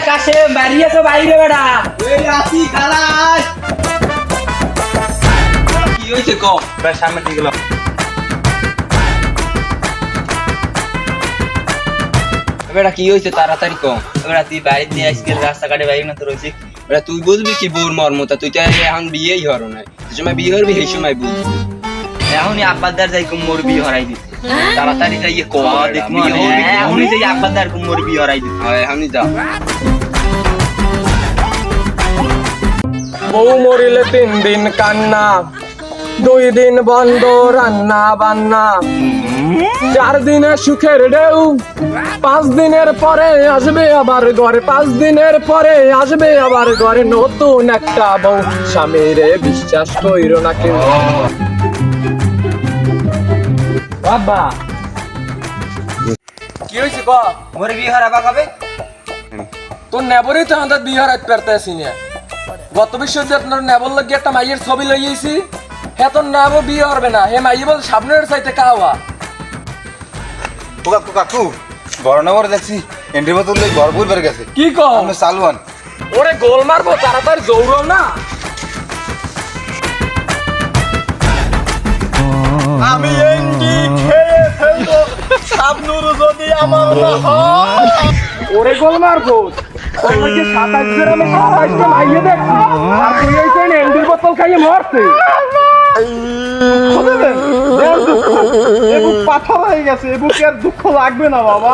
কাছে বাড়িয়েছো বাইরে বেড়া এই আসি খালাস কি হইছে ক প্রায় সামনে দিয়ে গেলাম। বেটা কি হইছে তাড়াতাড়ি ক বেটা তুই বাইরে দিয়ে আজকে রাস্তাঘাটে বাইরে না তো রয়েছে বেটা তুই বুঝবি কি বোর মর্মতা তুই তো এখন বিয়েই হরো না যে সময় বিয়ে করবি সেই সময় বুঝবি এখনই আব্বাদার যাই মোর বিয়ে হরাই দিতে তাড়াতাড়ি যাইয়ে ক দেখবি এখনই যাই আব্বাদার মোর বিয়ে হরাই দিতে হয় এখনই যা বউ মরিলে 3 দিন কান্না 2 দিন বন্ধ রান্না বান্না 4 দিনে সুখের ঢেউ 5 দিনের পরে আসবে আবার ঘরে 5 দিনের পরে আসবে আবার ঘরে নতুন একটা বউ স্বামীরে বিশ্বাস কইরো না কেউ বাবা কি হয়েছে ক মোর বিয়ে হরাবা কবে তোর নেবরই তো আমাদের বিয়ে হারাতে পারতেছি না গত বিশ্বতে আপনার নেবর লাগিয়ে একটা মাইয়ের ছবি লইয়েছি হ্যাঁ তোর নেবো বিয়ে হবে না হে মাইয়ে বল সামনের চাইতে কাওয়া কাকু কাকু বড় নগর দেখছি এন্ট্রি বোতল লই ঘর বই বের গেছে কি কম আমি চালুয়ান ওরে গোল মারবো তাড়াতাড়ি দৌড়াও না আমি এন্ডি খেয়ে ফেলবো শাবনুর যদি আমার না হয় ওরে গোল মারবো ওকে 27 গ্রামে 27 টা মাইয়ে দেখছি আর তুই এইখানে এন্ডির বোতল খাইয়ে মরছে এবুক পাথর হয়ে গেছে এবুকে আর দুঃখ লাগবে না বাবা